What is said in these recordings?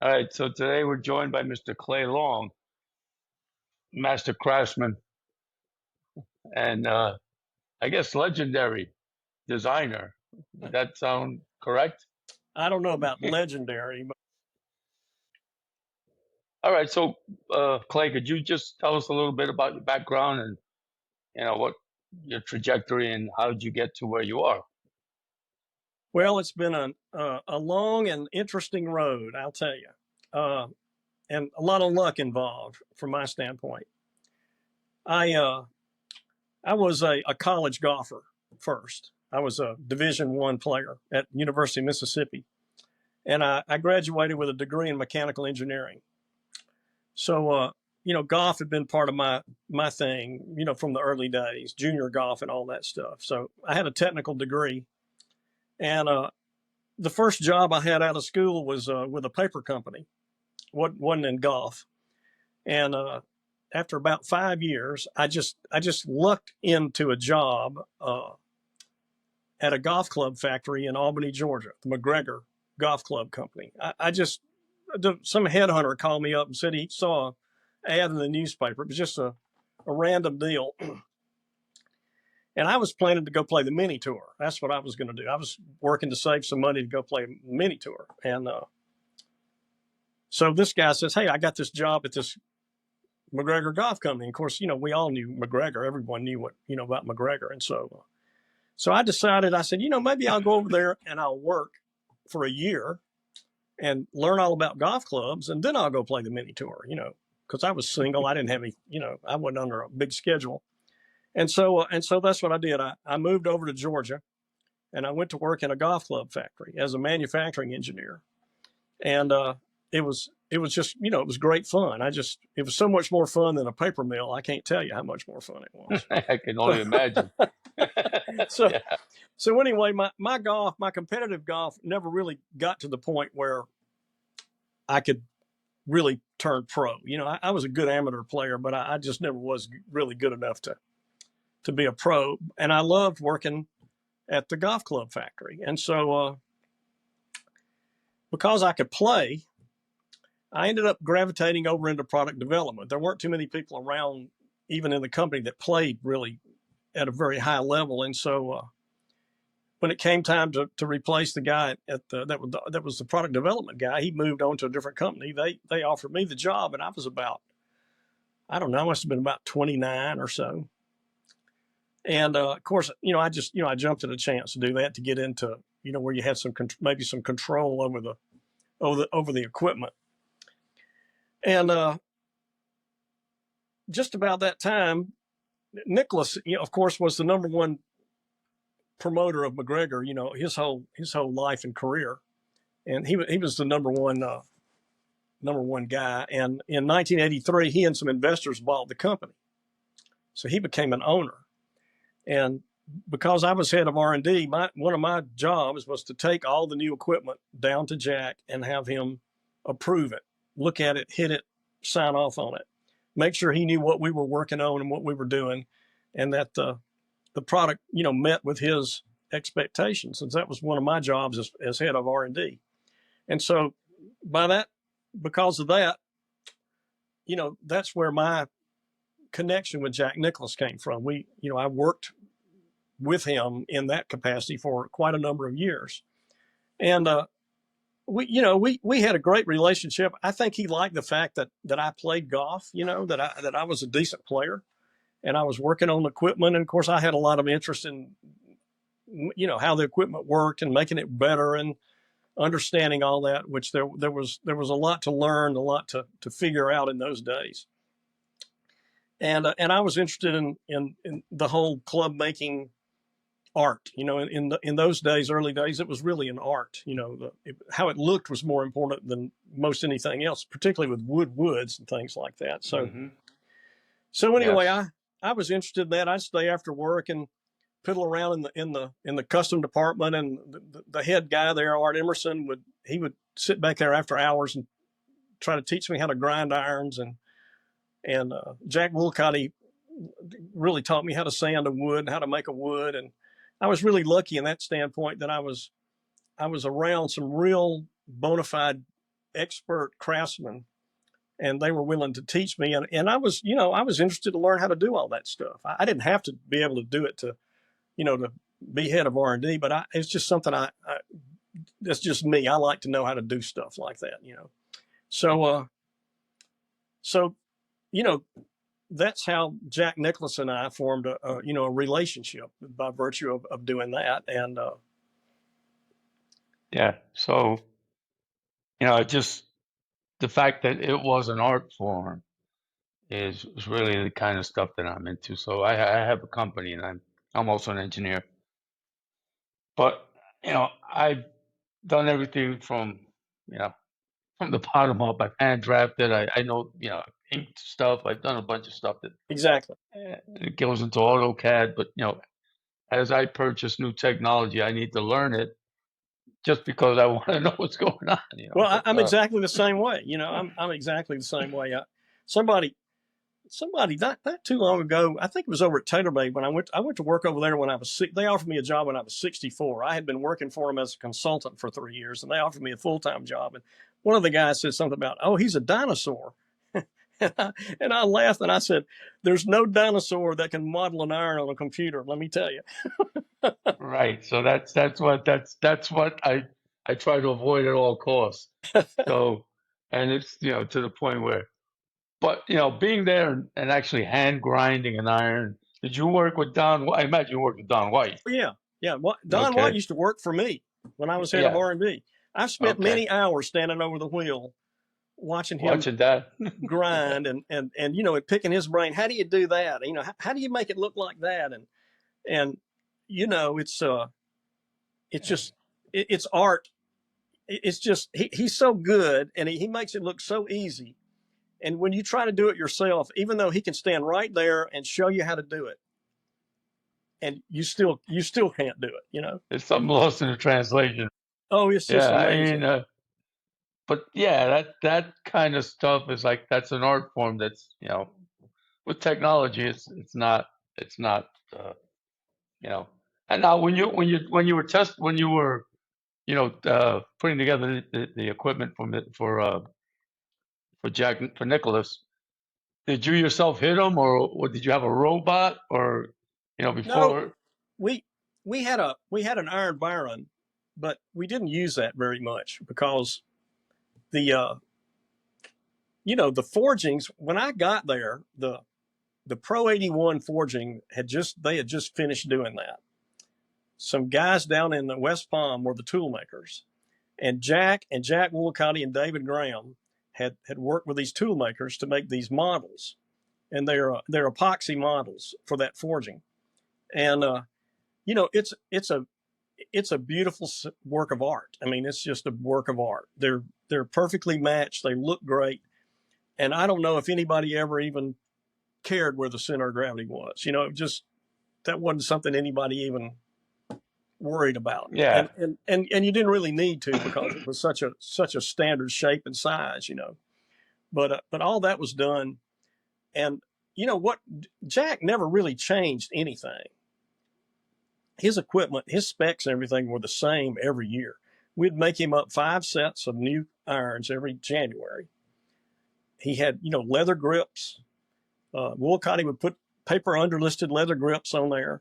All right, so today we're joined by Mr. Clay Long, master craftsman and I guess legendary designer. Does that sound correct? I don't know about legendary, but All right, so Clay, could you just tell us a little bit about your background and what your trajectory and how did you get to where you are? well, it's been a long and interesting road, I'll tell you, and a lot of luck involved from my standpoint. I I was a college golfer first. I was a Division I player at University of Mississippi, and I graduated with a degree in mechanical engineering. So golf had been part of my thing, from the early days, junior golf and all that stuff. So I had a technical degree, and the first job I had out of school was with a paper company. Wasn't in golf, and after about 5 years, I just lucked into a job at a golf club factory in Albany, Georgia, the MacGregor Golf Club Company. Some headhunter called me up and said he saw an ad in the newspaper. It was just a random deal. And I was planning to go play the mini tour. That's what I was going to do. I was working to save some money to go play a mini tour. And so this guy says, "Hey, I got this job at this MacGregor Golf Company." And of course, we all knew MacGregor. Everyone knew about MacGregor. And so I decided, I said, maybe I'll go over there and I'll work for a year and learn all about golf clubs. And then I'll go play the mini tour, because I was single. I didn't have any, I wasn't under a big schedule. And so that's what I did. I moved over to Georgia, and I went to work in a golf club factory as a manufacturing engineer. And it was just, it was great fun. It was so much more fun than a paper mill. I can't tell you how much more fun it was. I can only imagine. So, Yeah. so anyway, my competitive golf never really got to the point where I could really turn pro. I was a good amateur player, but I just never was really good enough to be a pro. And I loved working at the golf club factory. And so because I could play, I ended up gravitating over into product development. There weren't too many people around, even in the company, that played really at a very high level. And so when it came time to replace the guy that was the product development guy, he moved on to a different company. They offered me the job, and I was about, I don't know, I must have been about 29 or so. And of course, I jumped at a chance to do that, to get into, where you had maybe some control over the equipment. And just about that time, Nicklaus, of course, was the number one promoter of MacGregor, his whole life and career, and he was the number one guy. And in 1983, he and some investors bought the company, so he became an owner. And because I was head of R&D, one of my jobs was to take all the new equipment down to Jack and have him approve it, look at it, hit it, sign off on it, make sure he knew what we were working on and what we were doing, and that the product, met with his expectations. Since that was one of my jobs as head of R&D. And so because of that, that's where my connection with Jack Nicklaus came from. I worked with him in that capacity for quite a number of years. And we had a great relationship. I think he liked the fact that I played golf, that I was a decent player, and I was working on equipment. And of course, I had a lot of interest in, how the equipment worked and making it better and understanding all that, which there was a lot to learn, a lot to figure out in those days. And I was interested in the whole club making art. In those days, early days, it was really an art. How it looked was more important than most anything else, particularly with woods and things like that. So, So anyway, Yes. I was interested in that. I'd stay after work and piddle around in the custom department, and the head guy there, Art Emerson, would sit back there after hours and try to teach me how to grind irons, and Jack Woolcotty really taught me how to sand a wood and how to make a wood. And I was really lucky in that standpoint that I was around some real bona fide expert craftsmen, and they were willing to teach me. And I was, I was interested to learn how to do all that stuff. I didn't have to be able to do it to, to be head of R&D, but it's just something that's just me. I like to know how to do stuff like that. So, so, you know, that's how Jack Nicklaus and I formed a relationship by virtue of doing that. And, Yeah. So, just the fact that it was an art form is really the kind of stuff that I'm into. So I have a company and I'm also an engineer, but I've done everything you know, from the bottom up. I've hand drafted. I know, inked stuff. I've done a bunch of stuff that exactly. it goes into AutoCAD, but as I purchase new technology, I need to learn it just because I want to know what's going on, Well, but I'm exactly the same way. I'm exactly the same way. Somebody not too long ago, I think it was over at TaylorMade when I went to work over there when I was sick. They offered me a job when I was 64. I had been working for them as a consultant for 3 years, and they offered me a full-time job. And one of the guys said something about, "Oh, he's a dinosaur." And I laughed and I said, "There's no dinosaur that can model an iron on a computer. Let me tell you." right. So that's what I try to avoid at all costs. So, and it's to the point where, but being there and actually hand grinding an iron. Did you work with Don? I imagine you worked with Don White. Yeah, yeah. Don White Okay. used to work for me when I was head of Yeah. R&D. I've spent Okay. many hours standing over the wheel watching him Watching that. grind and and picking his brain. How do you do that? How do you make it look like that? And it's just it's art. It's just he's so good, and he makes it look so easy. And when you try to do it yourself, even though he can stand right there and show you how to do it, and you still can't do it. There's something lost in the translation. Oh, it's just Yeah, I mean, amazing. but yeah, that kind of stuff is like that's an art form that's with technology, it's not uh, you know. And now when you were putting together the equipment for Nicholas, did you yourself hit him, or did you have a robot, or No, before? we we had an Iron Baron, but we didn't use that very much because the the forgings when I got there, the Pro 81 forging they had just finished doing that. Some guys down in the West Palm were the tool makers, and Jack Woolcotty and David Graham had worked with these tool makers to make these models, and they're epoxy models for that forging. And it's a beautiful work of art. I mean, it's just a work of art. They're perfectly matched. They look great, and I don't know if anybody ever even cared where the center of gravity was. Just that wasn't something anybody even worried about. Yeah, And you didn't really need to because it was such a standard shape and size. But all that was done, and what Jack never really changed anything. His equipment, his specs, and everything were the same every year. We'd make him up 5 sets of new irons every January. He had leather grips. Woolcotty would put paper underlisted leather grips on there,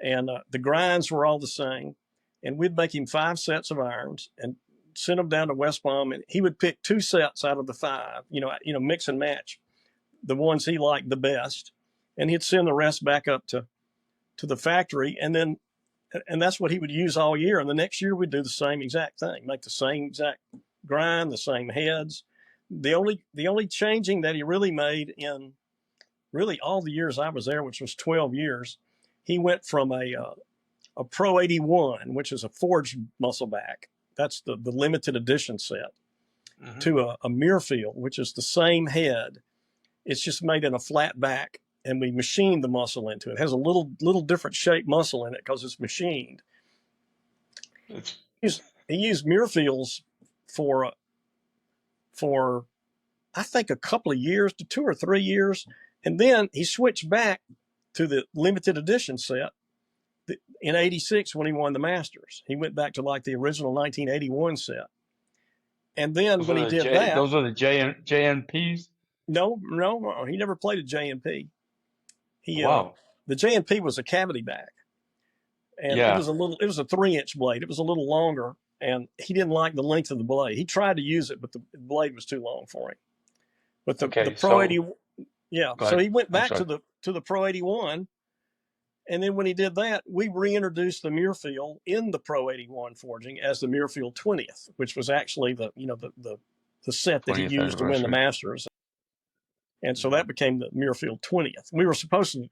and the grinds were all the same. And we'd make him 5 sets of irons and send them down to West Palm, and he would pick 2 sets out of the 5. Mix and match the ones he liked the best, and he'd send the rest back up to the factory, and that's what he would use all year. And the next year we'd do the same exact thing, make the same exact grind, the same heads. The only changing that he really made in really all the years I was there, which was 12 years, he went from a Pro 81, which is a forged muscleback. That's the limited edition set, to a Muirfield, which is the same head. It's just made in a flat back, and we machined the muscle into it. It has a little different shaped muscle in it because it's machined. it's He used Muirfields for I think a couple of years to 2 or 3 years, and then he switched back to the limited edition set in '86 when he won the Masters. He went back to like the original 1981 set, And then when he did that, those are the JNPs. no, he never played a JNP. He Wow. the JNP was a cavity back, and it Yeah. was it was a 3-inch blade. It was a little longer, and he didn't like the length of the blade. He tried to use it, but the blade was too long for him. But the Okay. Pro So 80, yeah. go So ahead. he went I'm back sorry. to the Pro 81, and then when he did that, we reintroduced the Muirfield in the Pro 81 forging as the Muirfield 20th, which was actually the set that he 20th used to win the anniversary. Masters. And so that became the Muirfield 20th. We were supposedly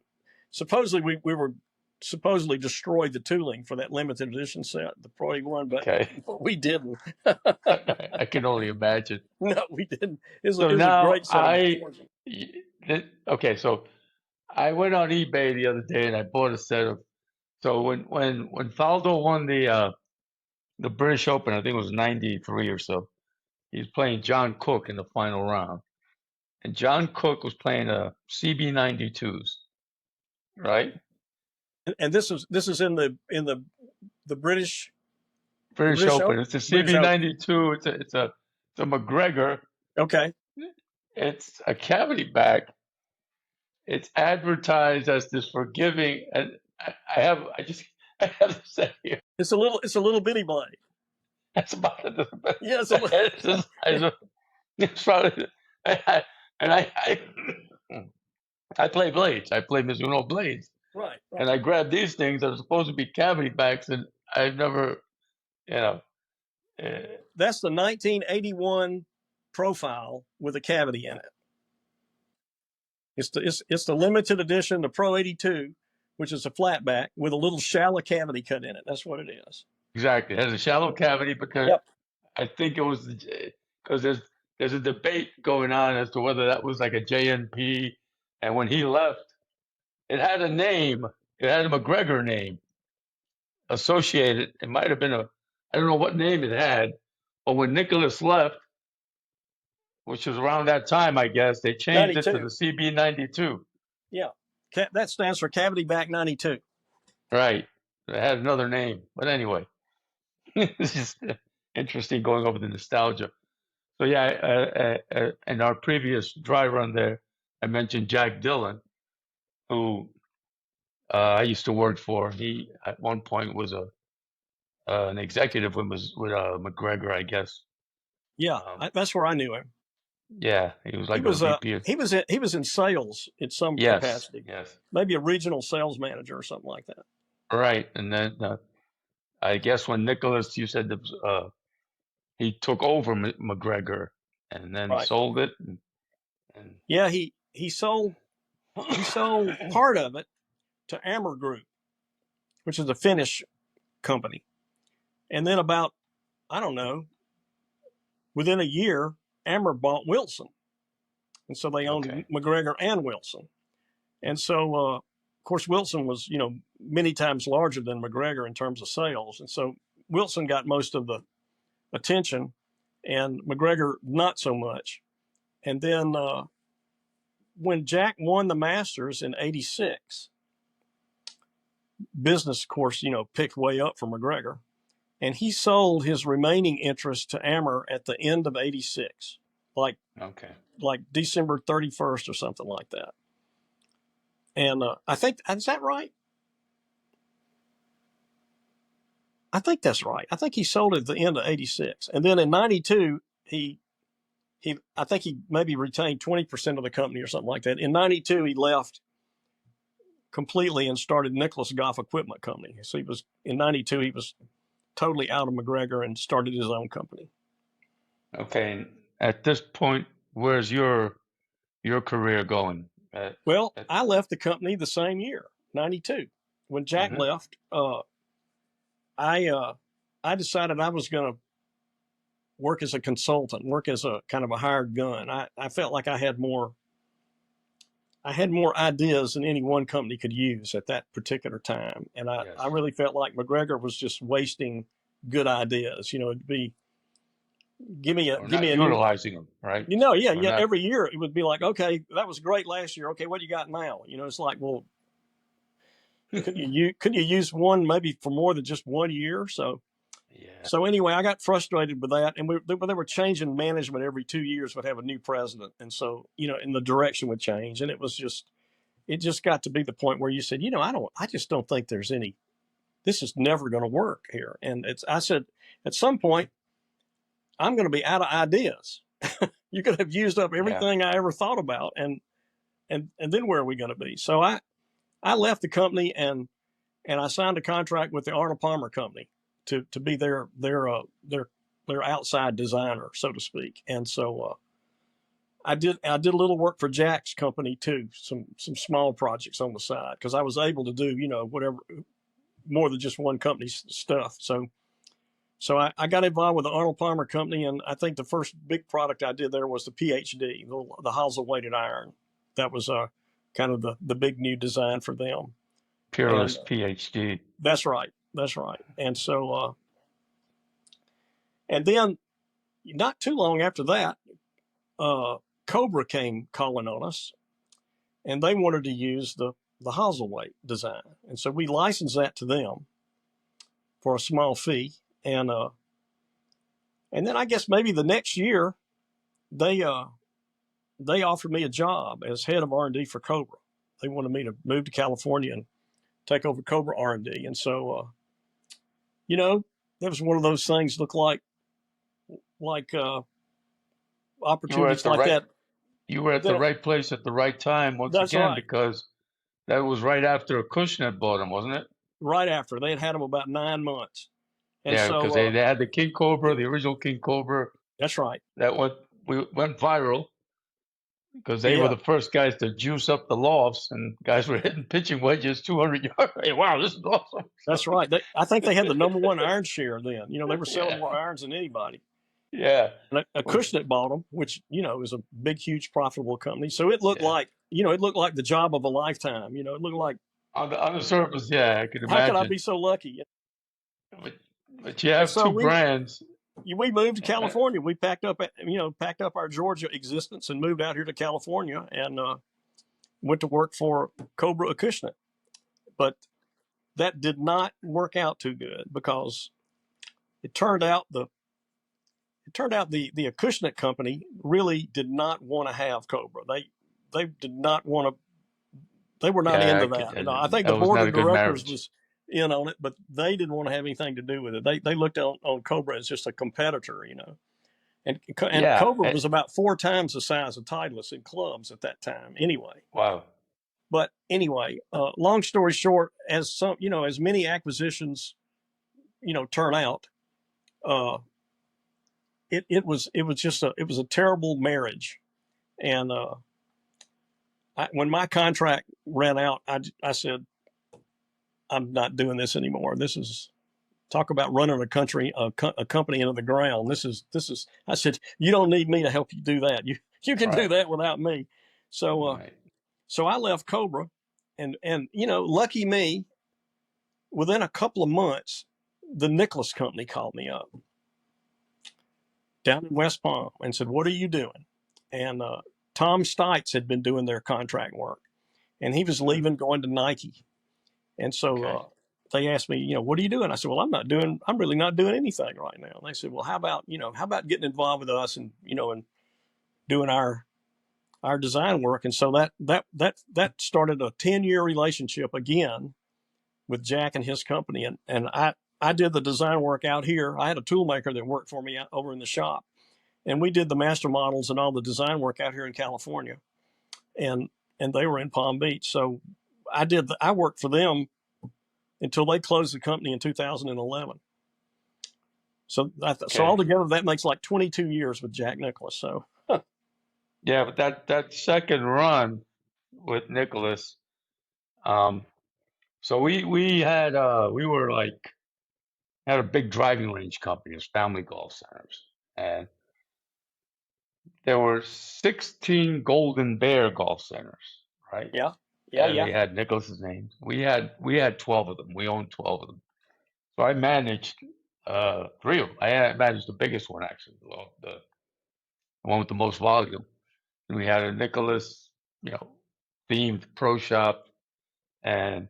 we were supposedly destroyed the tooling for that limited edition set, the Pro 81, but Okay. we didn't. I can only imagine. No, we didn't. It So was a now great set of forging. okay. So I went on eBay the other day and I bought a set of. So when Faldo won the British Open, I think it was '93 or so. He was playing John Cook in the final round, and John Cook was playing a CB92s, right? And this is in the British British Open. Open. It's a British Open. CB92. It's a MacGregor. Okay. It's a cavity back. It's advertised as this forgiving, and I have to say here, It's a little bitty blade. that's about it. Yeah, It's the size of, it's probably, and I play blades. I play Mizuno blades, right. and I grabbed these things that are supposed to be cavity backs, and I've never, you know, uh, That's the 1981 profile with a cavity in it. It's the limited edition, the Pro 82, which is a flat back with a little shallow cavity cut in it. That's what it is. exactly. It has a shallow cavity because Yep. I think it was because there's a debate going on as to whether that was like a JNP, and when he left, it had a name. It had a MacGregor name associated. It might have been I don't know what name it had, but when Nicholas left, which was around that time, I guess, they changed it to 92. the CB92. Yeah. That stands for cavity back 92. Right. It had another name. But anyway, this is interesting going over the nostalgia. So yeah, in our previous dry run there, I mentioned Jack Dillon, who I used to work for. He at one point was an executive with MacGregor, I guess. Yeah, Um, that's where I knew him. yeah, he was He like a was VP. he was in sales in some Yes, capacity, yes, maybe a regional sales manager or something like that. right. And then I guess when Nicholas, you said he took over MacGregor and then Right. sold it, and Yeah, he sold part of it to Ammer Group, which is a Finnish company, and then about I don't know within a year, Ammer bought Wilson, and so they owned okay, MacGregor and Wilson, and so of course Wilson was many times larger than MacGregor in terms of sales, and so Wilson got most of the attention, and MacGregor not so much. And then when Jack won the Masters in '86, business, of course, picked way up for MacGregor, and he sold his remaining interest to Ammer at the end of '86, like okay, December 31st or something like that. And I think is that right? I think that's right. I think he sold it at the end of '86, and then in '92 I think he maybe retained 20% of the company or something like that. In '92 he left completely and started Nicklaus Golf Equipment Company. So in '92 he was totally out of MacGregor and started his own company. okay. And at this point, where's your career going? Well, I left the company the same year, '92. When Jack left, I decided I was going to work as a consultant, work as a kind of a hired gun. I felt like I had more ideas than any one company could use at that particular time. And I really felt like MacGregor was just wasting good ideas. It'd be, give me a utilizing them, right? Every year it would be like, okay, that was great last year. Okay, what do you got now? It's like, well, couldn't you use one maybe for more than just 1 year? So Yeah. So anyway, I got frustrated with that, and they were changing management every 2 years. Would have a new president, and so and the direction would change, and it just got to be the point where you said, I just don't think there's any. This is never going to work here, and I said at some point I'm going to be out of ideas. You're going to have used up Yeah. everything I ever thought about, and then where are we going to be? So I left the company and I signed a contract with the Arnold Palmer Company to be their outside designer, so to speak. And so I did a little work for Jack's company too, some small projects on the side, because I was able to do whatever, more than just one company's stuff. So I got involved with the Arnold Palmer Company, and I think the first big product I did there was the PhD, the hosel weighted iron. That was kind of the big new design for them. Peerless And PhD. that's right. That's right. And so, and then not too long after that, Cobra came calling on us, and they wanted to use the hosel weight design. And so we licensed that to them for a small fee. And then I guess maybe the next year, they offered me a job as head of R&D for Cobra. They wanted me to move to California and take over Cobra R&D. And so, that was one of those things. Look like You were at opportunities the like right that. you were at the right place at the right time once That's again, right. because that was right after Acushnet bought him, wasn't it? Right after they had them about 9 months, and Yeah, because so they had the King Cobra, the original King Cobra, that's right. that went viral because they were Yeah, the first guys to juice up the lofts, and guys were hitting pitching wedges 200 yards. Hey, wow, this is awesome. that's right. I think they had the number one iron share then. They were selling Yeah, more irons than anybody. yeah, And which Acushnet bought them, which is a big, huge, profitable company. So it looked yeah. like the job of a lifetime. It looked like, On the surface, yeah, I could how could I imagine. be so lucky? But, but you And have so two brands. we moved to Uh, California. We packed up our Georgia existence and moved out here to California, and went to work for Cobra Acushnet. But that did not work out too good, because it turned out the Acushnet company really did not want to have Cobra. They did not want to. They were not yeah, into that. I think that the was board not a of good directors marriage. was in on it, but they didn't want to have anything to do with it. They looked on Cobra as just a competitor. And Yeah, Cobra was about 4 times the size of Titleist in clubs at that time. Anyway, wow. but anyway, long story short, as many acquisitions turn out, uh, it was a terrible marriage. And when my contract ran out, I said, I'm not doing this anymore. This is, talk about running a company into the ground. This is. I said, you don't need me to help you do that. You can do Right, that without me. So right. so I left Cobra, and lucky me, within a couple of months, the Nicklaus company called me up down in West Palm and said, "What are you doing?" And Tom Stites had been doing their contract work, and he was Uh, leaving, going to Nike. And so okay. they asked me, what are you doing? I said, well, I'm really not doing anything right now. And they said, well, how about getting involved with us, and doing our design work? And so that started a 10-year relationship again with Jack and his company. And I did the design work out here. I had a tool maker that worked for me out over in the shop, and we did the master models and all the design work out here in California. And they were in Palm Beach. So I worked for them until they closed the company in 2011. So so Okay. altogether, that makes like 22 years with Jack Nicklaus. So Yeah, but that second run with Nicholas, um, so we were like had a big driving range company, it's family golf centers, and there were 16 Golden Bear golf centers, right? yeah, yeah, And yeah. they had Nicholas's name. We had 12 of them. We owned 12 of them. So I managed three of them. I managed the biggest one actually, the one with the most volume. And we had a Nicholas, you know, themed pro shop, and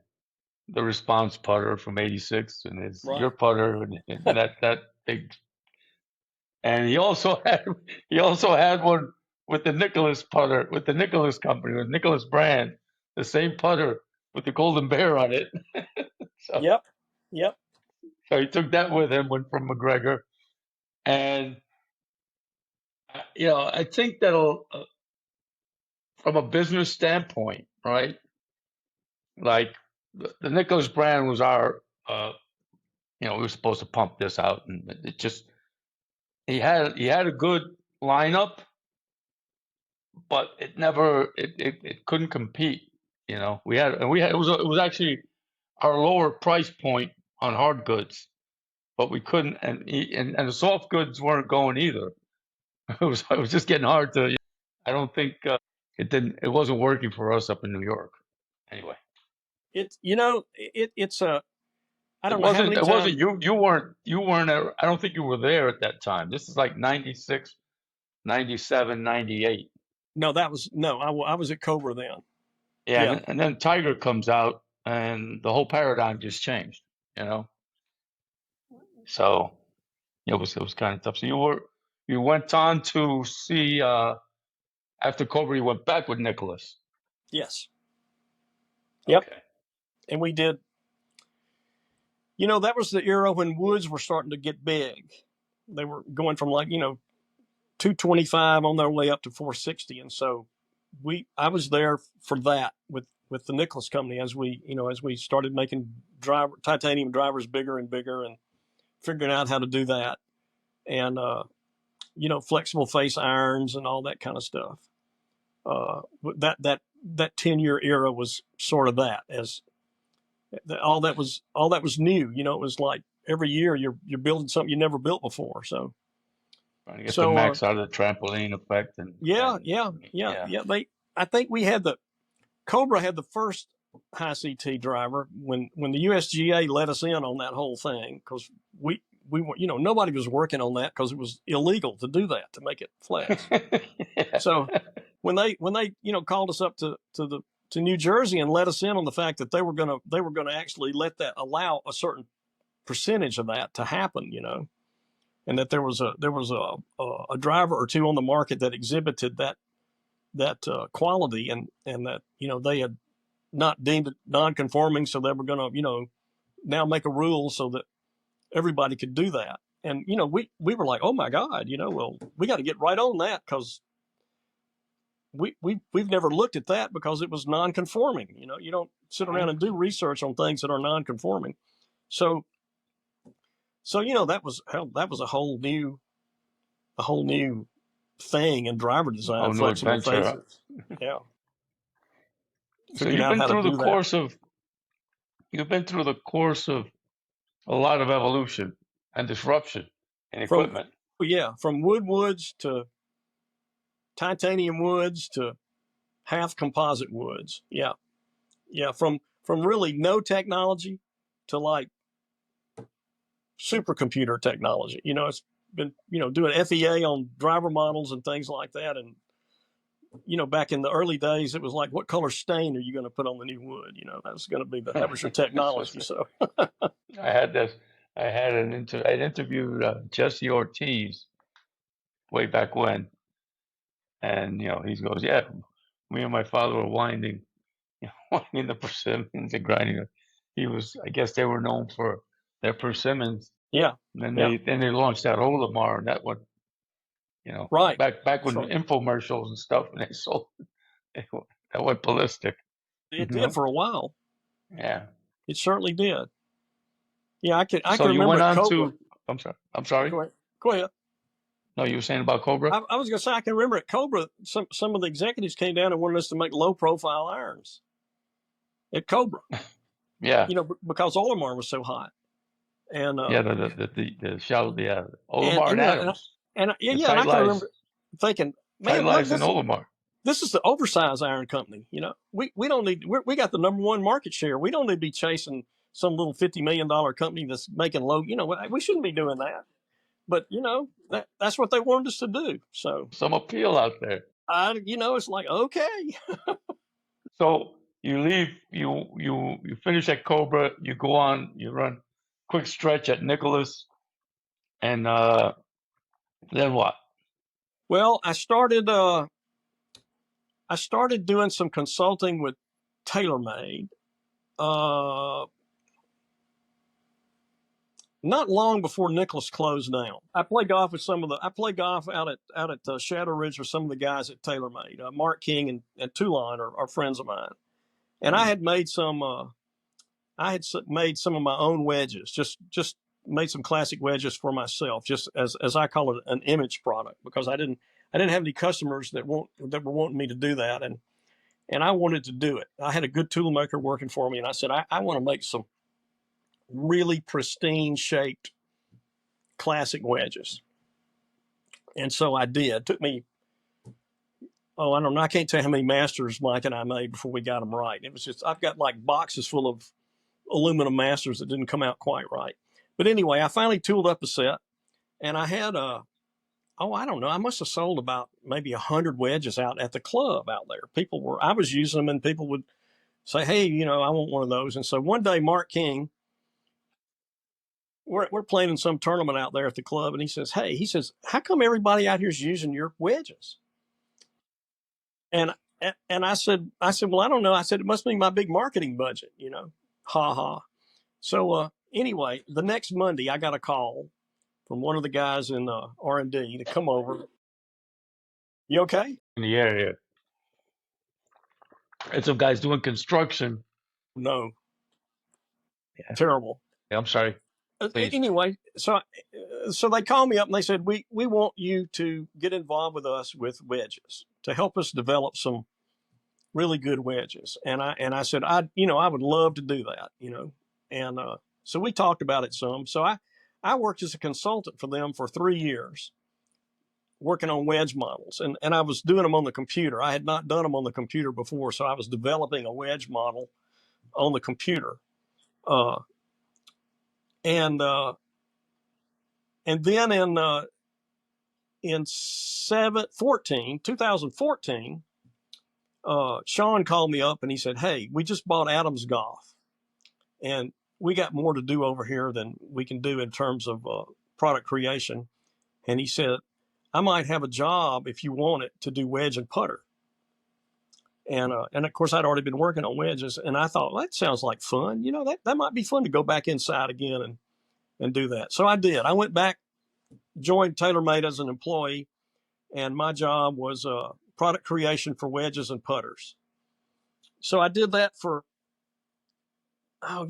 the response putter from '86, and your Right. putter, and that big. And he also had one with the Nicklaus putter, with the Nicklaus company, with Nicklaus brand, the same putter with the golden bear on it. So Yep. Yep. so he took that with him, went from MacGregor, and I think that'll, from a business standpoint, right? Like the Nicklaus brand was our, we were supposed to pump this out, and it just he had a good lineup, but it couldn't compete. We had it was actually our lower price point on hard goods, but we couldn't, and the soft goods weren't going either. It was just getting hard to. I don't think it wasn't working for us up in New York. Anyway, It's a, I it don't know how wasn't many it wasn't times. you weren't I don't think you were there at that time. This is like 96, 97, 98. No, that was no. I was at Cobra then. Yeah, Yeah. and then Tiger comes out, and the whole paradigm just changed. You know, so it was kind of tough. So you went on to see, after Cobra, you went back with Nicholas. Yes. Yep. Okay. And we did. That was the era when woods were starting to get big. They were going from 225 on their way up to 460, and so I was there for that with the Nicholas company as we started making titanium drivers bigger and bigger and figuring out how to do that, and flexible face irons and all that kind of stuff. That 10-year era was sort of that, as all that was new. It was like every year you're building something you never built before. So Trying to get the so max out of the trampoline effect, and yeah, and yeah, yeah, yeah. yeah. I think we had Cobra had the first high CT driver when the USGA let us in on that whole thing, because we were, nobody was working on that because it was illegal to do that, to make it flex. Yeah. So when they called us up to New Jersey and let us in on the fact that they were gonna actually allow a certain percentage of that to happen, and that there was a driver or two on the market that exhibited that quality, and that they had not deemed it non-conforming, so they were going to now make a rule so that everybody could do that. And we were like, oh my God, well, we got to get right on that, because we've never looked at that, because it was non-conforming. You don't sit around and do research on things that are non-conforming. So that was a whole new thing in driver design, Oh, new flexible adventure. faces. Yeah, So figuring out how to do that. you've been through the course of a lot of evolution and disruption in From equipment. from woods to titanium woods to half composite woods. Yeah, yeah. From really no technology to like supercomputer technology. It's been doing FEA on driver models and things like that. And back in the early days, it was like, what color stain are you going to put on the new wood? That was going to be that was your technology. So I had this. I interviewed Jesse Ortiz way back when, and he goes, "Yeah, me and my father were winding, winding the persimmons and grinding it." I guess they were known for their persimmons. yeah, And then yeah, they launched that Olimar, and that one, right. back when So infomercials and stuff, and they sold, that went ballistic. it did for a while. Yeah. It certainly did. Yeah, I So can you remember went at on Cobra. to. I'm sorry. I'm sorry. Go ahead. Go ahead. No, you were saying about Cobra? I was going to say, I can remember at Cobra, some of the executives came down and wanted us to make low profile irons at Cobra, Yeah. because Olimar was so hot. And Yeah. The shallow, yeah. and Olimar and and yeah, and, Adams. yeah, The yeah, and tight I can lies, remember thinking, tight man, look, lies, and Olimar. this is the oversized iron company. We don't need, we got the number one market share. We don't need to be chasing some little $50 million company that's making low. We shouldn't be doing that. But that's what they wanted us to do. So Some appeal out there. it's like, okay. So You leave, you finish at Cobra, you go on, you run quick stretch at Nicklaus, and then what? Well, I started doing some consulting with TaylorMade. Not long before Nicklaus closed down. I play golf out at Shadow Ridge with some of the guys at TaylorMade. Mark King and Toulon are friends of mine, and I had made some. Made some of my own wedges. Just made some classic wedges for myself, just as I call it, an image product, because I didn't have any customers that were wanting me to do that, and I wanted to do it. I had a good tool maker working for me, and I said I want to make some really pristine shaped classic wedges. And so I did. It took me, I don't know, I can't tell you how many masters Mike and I made before we got them right. It was just, I've got like boxes full of aluminum masters that didn't come out quite right. But anyway, I finally tooled up a set, and I had I don't know, I must have sold about maybe 100 wedges out at the club out there. I was using them, and people would say, hey, I want one of those. And so one day, Mark King, we're playing in some tournament out there at the club, and he says, how come everybody out here is using your wedges? And I said, well, I don't know. I said, it must be my big marketing budget, ha ha. So anyway, the next Monday, I got a call from one of the guys in R&D to come over. You okay? In the area, and some guys doing construction. No. Yeah. Terrible. Yeah, I'm sorry. Please. Anyway, so they called me up and they said, we want you to get involved with us with wedges to help us develop some really good wedges. And I said, I would love to do that, and so we talked about it some. So I worked as a consultant for them for 3 years, working on wedge models, and I was doing them on the computer. I had not done them on the computer before, so I was developing a wedge model on the computer. And then in 2014, Sean called me up and he said, hey, we just bought Adams Golf, and we got more to do over here than we can do in terms of product creation. And he said, I might have a job if you want it to do wedge and putter. And of course, I'd already been working on wedges, and I thought, well, that sounds like fun. That might be fun to go back inside again and do that. So I did. I went back, joined TaylorMade as an employee, and my job was product creation for wedges and putters. So I did that for, I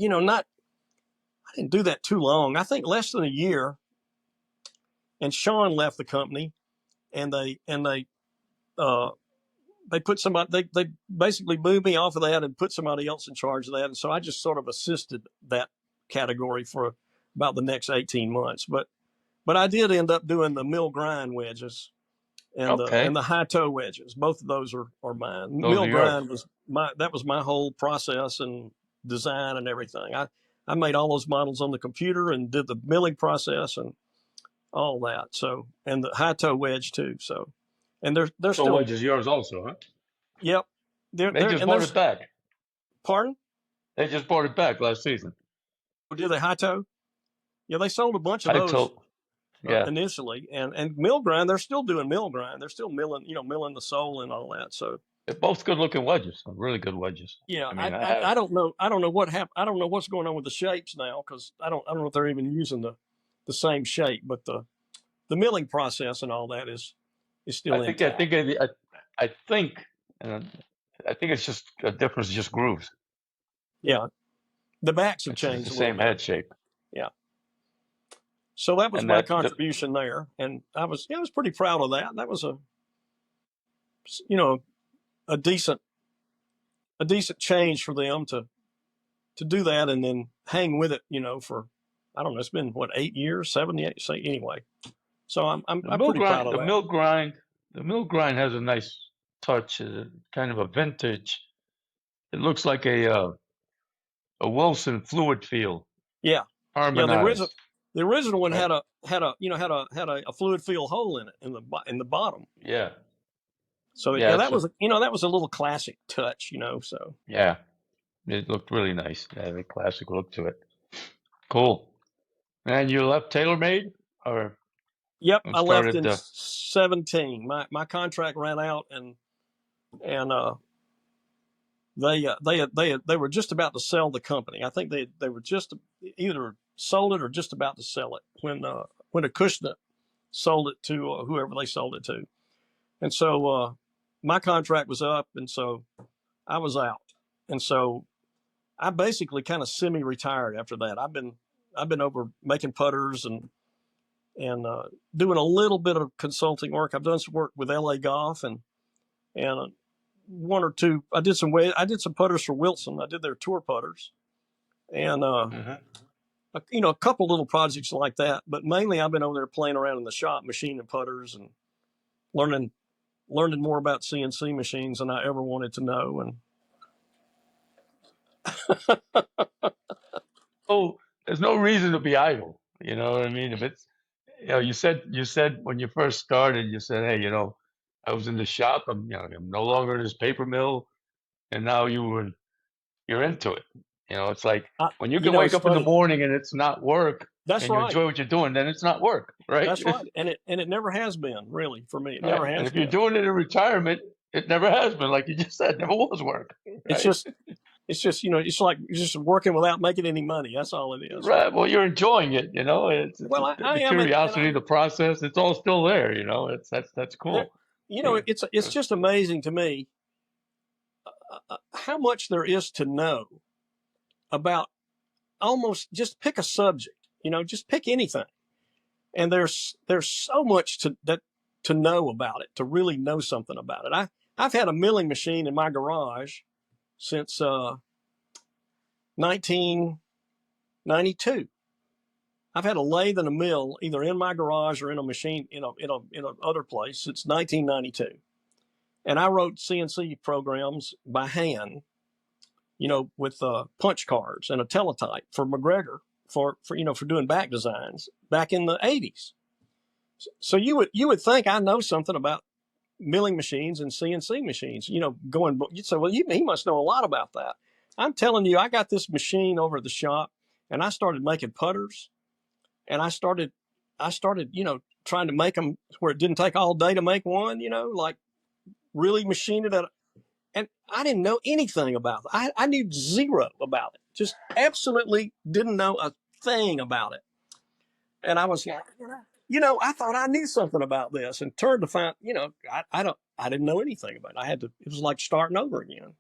didn't do that too long. I think less than a year. And Sean left the company, and they put somebody, they basically moved me off of that and put somebody else in charge of that. And so I just sort of assisted that category for about the next 18 months. But I did end up doing the mill grind wedges and the high toe wedges. Both of those are mine. Mill grind was my whole process and design and everything. I made all those models on the computer and did the milling process and all that. So, and the high toe wedge too. So, and they're still wedge is yours also, huh? Yep. They just bought it back. Pardon? They just bought it back last season. Did they high toe? Yeah, they sold a bunch of those initially, and mill grind. They're still doing mill grind. They're still milling the sole and all that. So they're both good looking wedges, really good wedges. Yeah, I don't know. I don't know what happened. I don't know what's going on with the shapes now, because I don't know if they're even using the same shape. But the milling process and all that is still intact. I think it's just a difference, just grooves. Yeah, the backs have changed. It's the same head shape. Yeah. So that was my contribution there, and I was pretty proud of that. That was a decent change for them to do that and then hang with it, for, I don't know, it's been 8 years, 7 years, so anyway. So I'm pretty proud of that. The mill grind has a nice touch, kind of a vintage. It looks like a Wilson fluid feel. Yeah. Harmonized. Yeah, the original one had a fluid feel hole in it in the bottom. Yeah. So Yeah, yeah, that was that was a little classic touch, So yeah, it looked really nice. Yeah, the classic look to it. Cool. And you left TaylorMade or yep, I left started in the? 17. My contract ran out, and they were just about to sell the company. I think they were just either sold it or just about to sell it when Acushnet sold it to whoever they sold it to. And so my contract was up, and so I was out. And so I basically kind of semi-retired after that. I've been over making putters and doing a little bit of consulting work. I've done some work with LA Golf and one or two. I did some putters for Wilson. I did their tour putters, and Mhm. a couple little projects like that. But mainly, I've been over there playing around in the shop, machining putters and learning more about CNC machines than I ever wanted to know. And Oh, there's no reason to be idle. You know what I mean? If it's, you said when you first started, you said, hey, I was in the shop. I'm no longer in this paper mill, and now you're into it. It's like when you can wake it's up in the funny. morning and it's not work, That's and you right. enjoy what you're doing, then it's not work, right? That's right. And it never has been really for me. It never Right. And has if you're been. doing it in retirement, it never has been, like you just said, never was work, It's right? just it's like you're just working without making any money. That's all it is. Right. Well, you're enjoying it, it's Well, I the am, and curiosity, the process, it's all still there, it's that's there, cool. Yeah. it's just amazing to me how much there is to know about almost just pick a subject, just pick anything, and there's so much to know about it, to really know something about it. I've had a milling machine in my garage since 1992. I've had a lathe and a mill either in my garage or in a machine in a other place since 1992. And I wrote CNC programs by hand, with punch cards and a teletype for MacGregor for doing back designs back in the 80s. So you would think I know something about milling machines and CNC machines. You'd say, well, he must know a lot about that. I'm telling you, I got this machine over at the shop, and I started making putters, and I started trying to make them where it didn't take all day to make one. Like really machine it at. And I didn't know anything about it. I knew zero about it. Just absolutely didn't know a thing about it. And I was like, I thought I knew something about this, and turned to find, I didn't know anything about it. It was like starting over again.